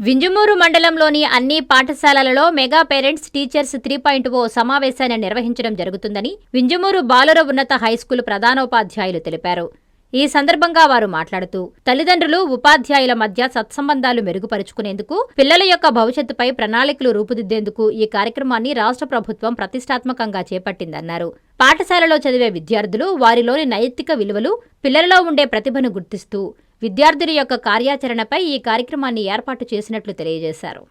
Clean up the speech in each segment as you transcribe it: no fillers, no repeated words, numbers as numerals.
వింజమూరు మండలంలోని అన్ని పాఠశాలలలో mega parents teachers 3.0 సమావేశాన్ని నిర్వహించడం జరుగుతుందని వింజమూరు బాలుర ఉన్నత హైస్కూల్ ప్రధానోపాధ్యాయులు తెలిపారు. ఈ సందర్భంగా వారు మాట్లాడుతూ తల్లిదండ్రులు, ఉపాధ్యాయుల మధ్య సత్సంబంధాలు మెరుగుపరుచుకునేందుకు, పిల్లల యొక్క భవిష్యత్తుపై ప్రణాళికలు రూపుదిద్దేందుకు ఈ కార్యక్రమాన్ని రాష్ట్ర ప్రభుత్వం ప్రతిష్టాత్మకంగా చేపట్టిందన్నారు. పాఠశాలలో చదివే విద్యార్థులు వారిలోని నైతిక విలువలు, పిల్లలలో ఉండే ప్రతిభను గుర్తిస్తూ విద్యార్థుల యొక్క కార్యాచరణపై ఈ కార్యక్రమాన్ని ఏర్పాటు చేసినట్లు తెలియజేశారు.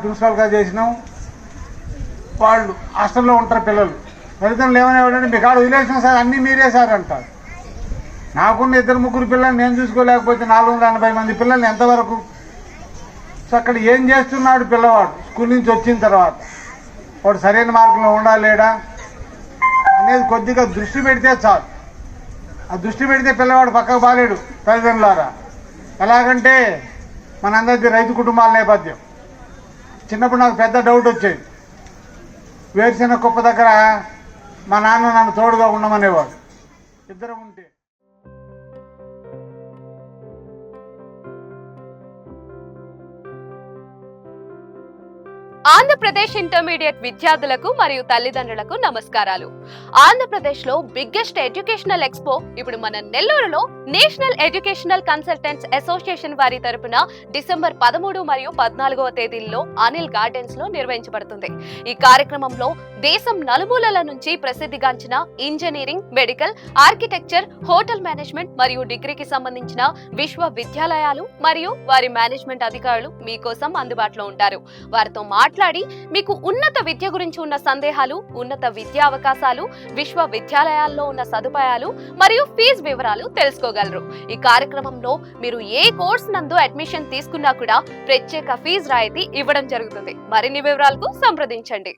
ప్రిన్సిపల్గా చేసినాం. వాళ్ళు హాస్టల్లో ఉంటారు పిల్లలు. తల్లిదండ్రులు ఏమనేవాడంటే మీ కాడ వదిలేసిన సార్ అన్నీ మీరే సార్ అంటారు. నాకున్న 2-3 పిల్లల్ని నేను చూసుకోలేకపోతే 480 మంది పిల్లల్ని ఎంతవరకు? సో అక్కడ ఏం చేస్తున్నాడు పిల్లవాడు స్కూల్ నుంచి వచ్చిన తర్వాత, వాడు సరైన మార్గంలో ఉండాలేడా అనేది కొద్దిగా దృష్టి పెడితే చాలు. ఆ దృష్టి పెడితే పిల్లవాడు పక్కకు బాలేడు. తల్లిదండ్రులారా, ఎలాగంటే మనందరిది రైతు కుటుంబాల నేపథ్యం. చిన్నప్పుడు నాకు పెద్ద డౌట్ వచ్చేది. వేరుశెనగ కుప్ప దగ్గర మా నాన్న నన్ను తోడుగా ఉండమనేవాడు. ఇద్దరం ఉంటే ఆంధ్రప్రదేశ్ ఇంటర్మీడియట్ విద్యార్థులకు మరియు తల్లిదండ్రులకు నమస్కారాలు. ఆంధ్రప్రదేశ్ లో బిగ్గెస్ట్ ఎడ్యుకేషనల్ ఎక్స్పో ఇప్పుడు మన నెల్లూరులో నేషనల్ ఎడ్యుకేషనల్ కన్సల్టెంట్స్ అసోసియేషన్ వారి తరపున డిసెంబర్ 13 మరియు 14వ తేదీల్లో అనిల్ గార్డెన్స్ లో నిర్వహించబడుతుంది. ఈ కార్యక్రమంలో దేశం నలుమూలల నుంచి ప్రసిద్ధిగాంచిన engineering, medical, architecture, hotel management మరియు డిగ్రీకి సంబంధించిన విశ్వవిద్యాలయాలు మరియు వారి మేనేజ్మెంట్ అధికారులు మీకోసం అందుబాటులో ఉంటారు. వారితో మాట్లాడి మీకు ఉన్నత విద్య గురించి ఉన్న సందేహాలు, ఉన్నత విద్యా అవకాశాలు, విశ్వవిద్యాలయాల్లో ఉన్న సదుపాయాలు మరియు ఫీజు వివరాలు తెలుసుకోగలరు. ఈ కార్యక్రమంలో మీరు ఏ కోర్స్ నందు అడ్మిషన్ తీసుకున్నా కూడా ప్రత్యేక ఫీజు రాయితీ ఇవ్వడం జరుగుతుంది. మరిన్ని వివరాలకు సంప్రదించండి.